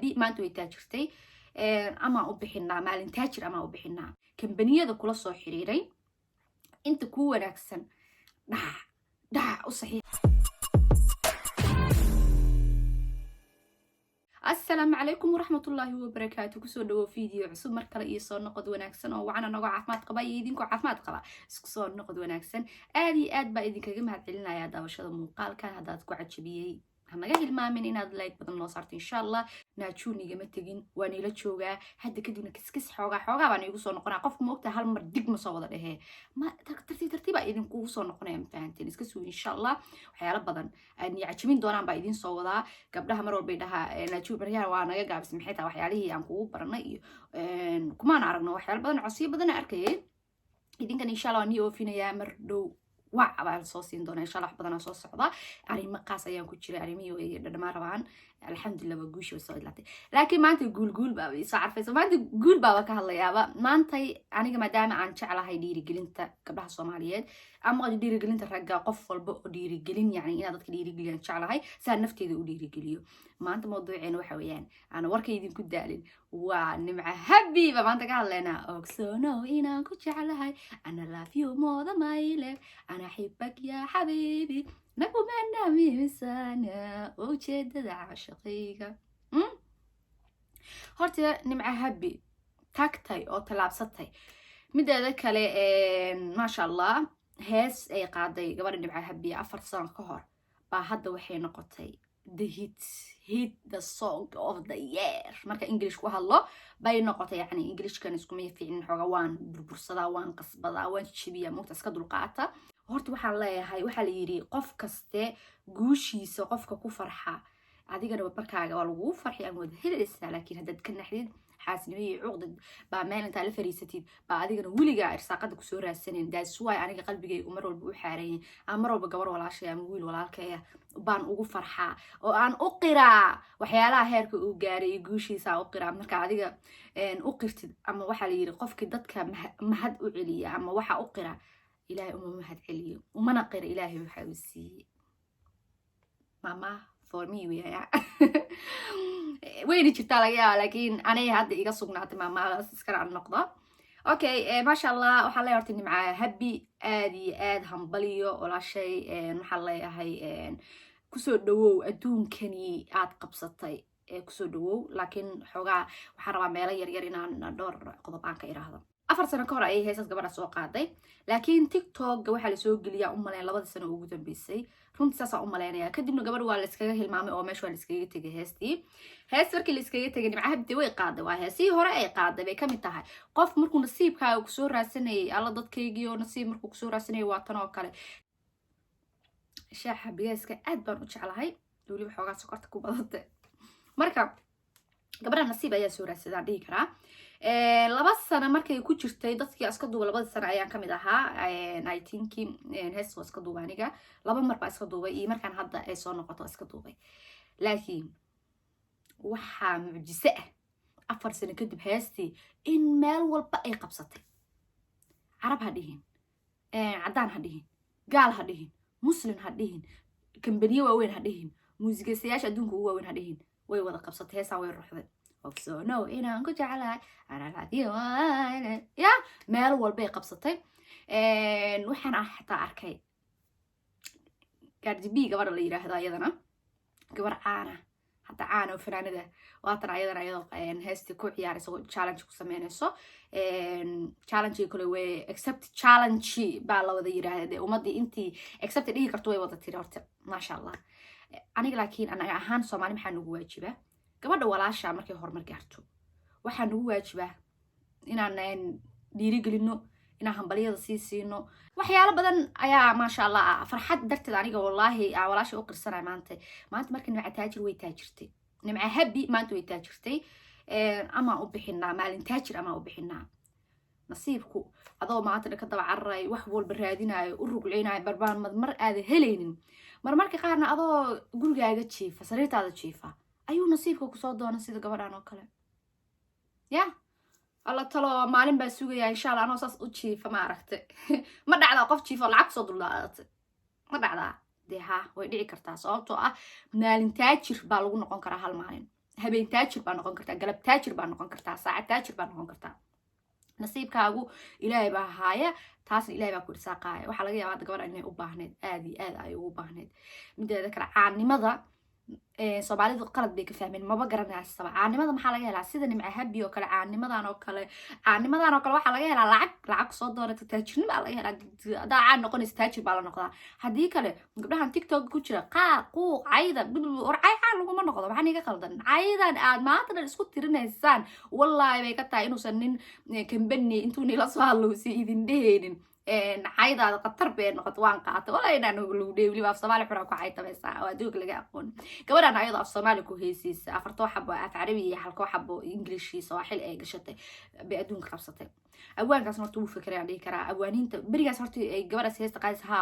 habi maanta way taajirtay ama u bixinaa maalin taajir ama u bixinaa kambaniyada kula soo xiriiray inta ku wanaagsan dhac u saxiix السلام عليكم ورحمة الله وبركاته كسو دو فيديو عصب مركلة إيصال نقد وناكسن وعنا نقع عفمات قبا يدينكو عفمات قبا اسكسون نقد وناكسن آد با إذن كجمع علينا يا داوشة المقال كان هداتكو عجبيي هما جاهل ما من إن هذا لايك بدل نصارت إن شاء الله ناتشوني جمتجين واني لا تشوجا حد كدونا كسكس حوجا واني يوصل نقنا قفكم وقتها هالمردق مصوّد له ما ترتيبا إذن كوصل نقنا مفهمتين اسكسوا إن شاء الله وحياة بدن أني عشمين دونان بعدين صوّدا قبلها مرة بيدها ناتشو بريها وانا جا بس محيتها وحياليه عم كوب برنا كمان عرفنا وحياة بدن عصيب بدن أركي إذن كان إن شاء الله نيو فينا يا مردو وعبا الصوصين دون إن شاء الله بدنا صوص صعبة أريم مقاس أيام كتير أريميو لما ربعان الحمد لله بجوش وصايد لاتي لكن ما أنت قول بابي صعرفة ما أنت قول بابا كهلا يابا ما أنت أنا كما دام عن شعلة هاي ديري قلنت قبلها الصوماليات أما ديري قلنت الرجال قفل بق ديري قلن يعني إن هذا ديري قلن شعلة هاي سان نفتي ذو ديري قليو ما أنت موضوعين وحويان أنا وركي يدين كدالين ونمع هبي ما أنت كهلا أنا أوكسونو إنا كشعلة هاي أنا love you more than my life أنا أحبك يا حبيبي نبو من سنة وجدد عشقيك هرتي نمع هبي تاكتاي أو تلابستاي مدة كله ما شاء الله هاس أي قاعدة قبل نمع هبي 4 سنة كهر بعد وحين نقطي the hit the song of the year marka English ku hadlo bay noqotay yani English kan isku mid fiicin xoga waan burbursada waan qasbada waan shibiya moogta iska dulqaata horta waxaan leeyahay waxa la yiri qof kaste guushiisa qofka ku farxa adigana barkaaga waa lagu farxiyaa wad helaysaa laakiin hadad ka naxdid xaasnimay cuqdad ba meel inta la fariisatid ba adigana wiliga irsaaqada ku soo raadsaneen daas way aniga qalbigay umar walba u xaareeyay amar walba gabar walaashay ama wiil walaalkay baan ugu farxaa oo aan u qiraa waxyaalaha heerka uu gaaray guushiisa u qiraa marka adiga u qirtid ama waxa la yiri qofkii dadka mahad u celiya ama waxa u qiraa ilaahay uma mahad celiyo umana qira ilaahay waxa uu siiyay mama for me وين جبتها لك لكن أنا هاد إيجا سقنات ماما سكر عن النقطة أوكي ما شاء الله وحلا يرتني مع هبي آد همبليو ولا شيء محلا هاي كسر دو أدون كني آد قبضتي كسر دو لكن حوجا وحرام مالا يرينا ندور قضبان كير هذا 4 سنة كورة أي هيساس قبل السوق قاضي لكن تيك توك وحلا السوق اللي يا أمنا لبض سنة وجودن بيسي runtii saas u maleynaya kadibna gabar waa la iskaga hilmaamay oo meesha waa la iskaga tagay hees markii la iskaga tagay nimca habdi way qaaday waa heesii hore ay qaaday bay kamid tahay qof markuu nasiibkaaga ku soo raadsanayay alla dadkaygiyo nasiib markuu ku soo raadsanayay waa tan oo kale shaaxa biyaaska aad baan u jeclahay waliba xoogaa sokorta ku badantay marka gabadha nasiib ayaa soo raadsadaan dhihi karaa 2 sano markay ku jirtay dadkii iska duubay 2 sano ayaan kamid ahaa 19kii hees waa iska duubay aniga 2 mar baa iska duubay iyo markaan hadda ay soo noqoto iska duubay laakiin waxa mucjise ah 4 sano kadib heestii in meel walba ay qabsatay carab ha dhihin cadaan ha dhihin gaal ha dhihin muslim ha dhihin kambaniye waaweyn ha dhihin muusigiisayaasha adduunka ugu waaweyn ha dhihin way wada qabsatay heesaan way ruuxday أوكسونو إنا أنكو جعلها أنا العادية يا مال والبي قبصتي وحنا حتى أركي قاعد بي قبر اللي يراه هذا أيضا قبر عانة حتى عانة وفنانة ده واتنا أيضا هستي كوع يعني سو challenge كسمينه سو challenge يقول وي accept challenge بالله وذا يراه ده ومدي أنتي accept اللي كرتوي وذا تيرارت ما شاء الله أنا لكن أنا أهان صومالي محن واجبه gabadha walaasha markay hormar gaarto waxaan ugu waajibaa inaan dhiirigelino inaan hambaliyada sii siino waxyaalo badan ayaa ma sha Allah farxad darteed aniga wallahi walaasha u qirsanay maanta markii nimca taajir way taajirtay nimca habi maanta way taajirtay ama u bixinaa maalin taajir ama u bixinaa nasiibku adoo maanta ka daba carray wax walba raadinayo u rugleynaayo barbaan mar aad helaynin marmarka qaarna adoo gurigaaga jiifa sariirtaada jiifa ayuu nasiibka ku soo doona sida gabadhan oo kale ya alla talo maalin baa sugaya insha Allah anoo saas u jiifa ma aragtay ma dhacda qof jiifa lacag soo dulaadatay ma dhacda deha way dhici kartaa sababtoo ah maalin taajir baa lagu noqon karaa hal maalin habeen taajir baa noqon kartaa galab taajir baa noqon kartaa saacad taajir baa noqon kartaa nasiibkaagu ilaahay baa haaya taasna ilaahay baa ku irsaaqaaya waxaa laga yaabaa gabadha inay u baahneed aad iyo aad ay ugu baahneed mideeda kale caanimada Soomaalidu qalad bay ka fahmeen maba garanaysaba caanimada maxaa laga helaa sida nimca habi oo kale caanimadan oo kale waxaa laga helaa lacag soo doonata taajirnimo baa laga helaa hadaa caan noqonaysa taajir baa la noqdaa haddii kale gabdhahan tiktok ku jira quuq cayda war caan laguma noqdo maxaa niga qaldan caydan aad maanta dhan isku tirinaysaan wallaahi bay ka tahay inuusan nin kambani intuu nila soo hadlowsi idin dhehaynin caydaada qatar bee noqoto waan qaata walaa inaan lagu dheey weliba af soomaali xura ku caytamaysaa oo adduunka laga aqoon gabadhan ayadoo af soomaali ku heesiisa afartoo xabo af carabi iyo halkoo xabo ingilishi sawaaxil ay gashatay bay adduunka qabsatay awaankaas horta wuu fikirayaan dhihi karaa awaaniinta berigaas horta ay gabadhaas heesta qaadaysa ha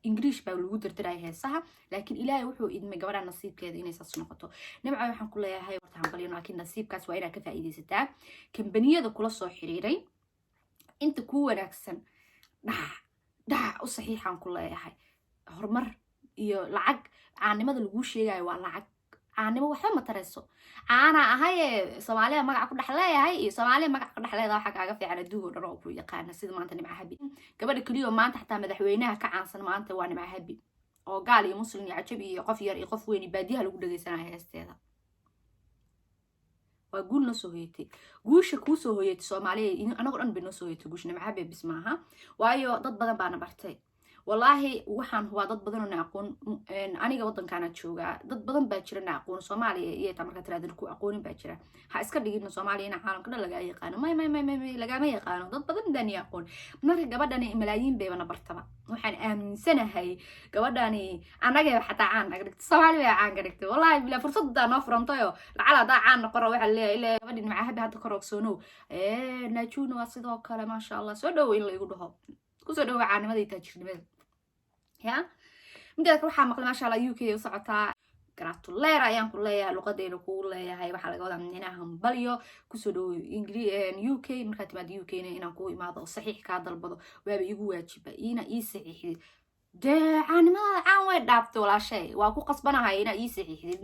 ingiliish baa lagu dirdiraya heesaha laakiin ilaahay wuxuu idmay gabadha nasiibkeeda inay saas noqoto nimca waxaan ku leeyahay horta hambalyo laakiin nasiibkaas waa inaad ka faa'iidaysataa kambaniyada kula soo xiriiray inta ku wanaagsan dhac u saxiixan ku leeyahay horumar iyo lacag caanimada lagu sheegayo waa lacag caanimo waxba ma tarayso caana ahaye Soomaaliya magac ku dhaxleeyahay iyo Soomaaliya magac ku dhaxleeyahay waxa kaaga fiican adduunka dhan oo ku yaqaan sida maanta nimca habi gabadha kaliya maanta xataa madaxweynaha ka caansan maanta waa nimca habi oo gaal iyo muslim iyo cajab iyo qof yar iyo qof weyn baadiyaha lagu dhageysanayo heesteeda waa guul noo soo hoyatay guusha kuu soo hoyatay Soomaaliya anagu dhan bay noo soo hoyatay guusha nimca habi bis maaha waayo dad badan baa na bartay والله waxaan huwa dad badan oo aqoon aniga wadankaana jooga dad badan baa jira aqoon Soomaaliya iyo tamarka tiraadin ku aqoonin baa jira ha iska dhigin Soomaaliya in caalamka dhan laga yaqaan may laga ma yaqaan dad badan dan yaqoon marka gabadhani malaayiin bay wana bartaba waxaan aaminsanahay gabadhani anaga xataa caan agdhigtay Soomaaliya caan agdhigtay wallahi bila fursada noo furantayo lacala daa caan noqon waxa leeyahay ilaa gabadhani maca hadda hadda korogsono naajuuna waa sidoo kale ma sha Allah soo dhaw in la igu dhaho ku soo dhaw caanimada taajirnimada يا مدة روحها مقل ما شاء الله UK وصعتها gratulera ayaan ku leeyahay luqadeena ku leeyahay waxa laga wadaa inaan hambalyo ku soo dhaw UK marka timaad UK inaan ku imaado saxiix ka dalbado waaba igu waajiba ina ii saxiixid caanimada caan way dhaafto walaashay waa ku qasbanahay ina ii saxiixid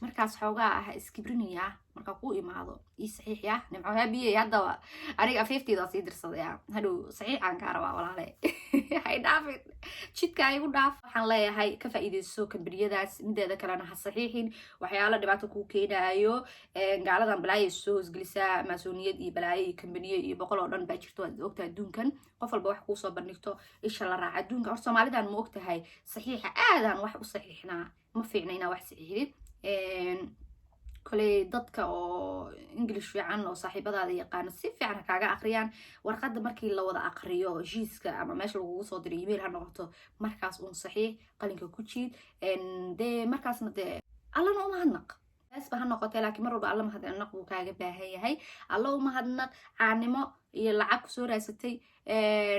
markaas xoogaa ah iskibrinaya marka ku imaado ii saxiix ya nimco habiye hadda aniga 50 da sii dirsaday hadhow saxiix aan ka rabaa walaale hay dhaafid jidka ay u dhaaf waxaan leeyahay ka faa'iideyso kambariyadaas mideeda kalena ha saxiixin waxyaalo dhibaato ku keenayo gaaladan balaayo soo isgelisaa maasuuniyad iyo balaayo iyo kambaniyo iyo boqol oo dhan baa jirto aad ogtaa adduunkan qof walba wax ku soo bandhigto isha la raac adduunka hor Soomaalidan ma ogtahay saxiixa aadan wax u saxiixnaa ma fiicnayna wax saxiixid كلي ضدك أو إنجليش في عنه صاحبة هذا يقان سيف يعني كاجا أقريان ورقد مركي لو وضع أقريو جيسك أما ماشي لو صدر إيميل هنقطه مركز أون صحيح قالينك كوتشيد إن ده مركز نده الله نوم هنق بس بهالنقطة لكن مرة بقى الله ما هذا النق وكاجا هي الله ما هنق عنما يلعب سورة ستي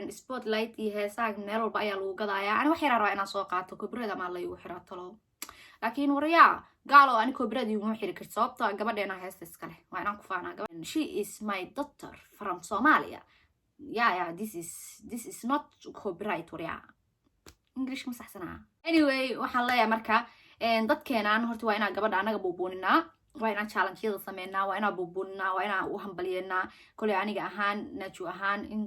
سبوت لايت يهساق نيرو بقى يلو قضايا أنا وحيرة رأينا سوقات كبرة ما الله يوحيرة طلو لكن وريا قالوا أنا كبردي ومحيرة كرتصابطة قبلنا هاستس كله وأنا كفانا قبل she is my daughter from Somalia yeah this is not copyright وريا English مش أحسنها anyway وحلا يا مركا dadkeena aan horta waa inaan gabadha anaga buubuuninaa waa inaan challenge-yada sameynaa waa inaan buubuuninaa waa inaan u hambaliyeynaa kolay aniga ahaan naaju ahaan in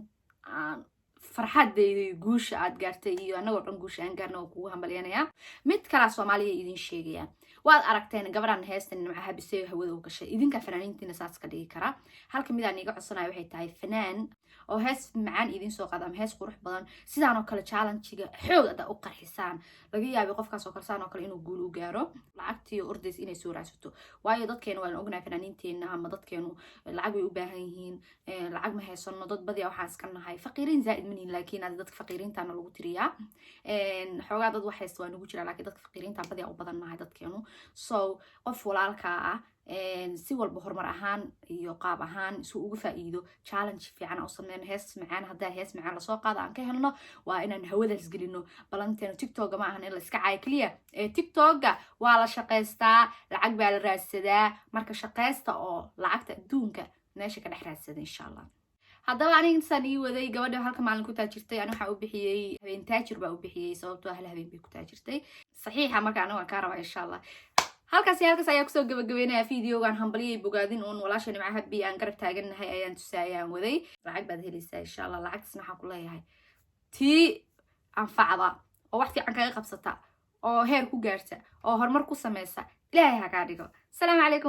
farxadeyda guusha aad gaartay iyo anagoo dhan guusha aan gaarna oo kugu hambaliyanayaa mid kala Soomaaliya idin sheegaya waad aragteen gabadhan heestan nimca habisay hawada u gashay idinka fanaaniintiina saas ka dhigi kara halka mid aan iga codsanayo waxay tahay fanaan oo hees macaan idin soo qaadam hees qurux badan sidaan oo kale challenge-ga xoog aad u qarxisaan laga yaabo qofkaas oo kalsaan oo kale inuu guul u gaaro lacagtii ordays inay soo raacsato waayo dadkeena waan ognahay fanaaniinteena ama dadkeenu lacag way u baahan yihiin lacag ma haysano dad badiya waxaan iska nahay faqiiriin zaid maniin laakiin aad dadka faqiiriintaana lagu tiriyaa xoogaa dad wax haysta waa nagu jira laakiin dadka faqiiriinta badiya u badan nahay dadkeenu so qof walaalka ah si walba horumar ahaan iyo qaab ahaan isu ugu faa'iido challenge fiican oo sameeyna hees macaan hadaa hees macaan la soo qaado aan ka helno waa inaan hawada isgelino balanteena TikTok ma ahan in la iska caay kaliya TikTok waa la shaqeystaa lacag baa la raadsadaa marka shaqeysta oo lacagta adduunka meesha ka dhex raadsada insha Allah haddaba aniga insan ii waday gabadha halka maalin ku taajirtay aniga waxa u bixiyay habeen taajir baa u bixiyay sababtoo ah habeen bay ku taajirtay saxiixa marka aniga waan ka rabaa insha Allah halkaas ayaa kusoo gabagabeynaya videogan hambaliyay bogaadin uun walaashani maca habi aan garab taaganahay ayaan tusaayaan waday lacag baad helaysaa insha Allah lacagtaasna waxaan ku leeyahay tii anfacda oo wax fiican kaga qabsata oo heer ku gaarta oo horumar ku sameysa ilaahay ha ka dhigo. Assalaamu calaykum.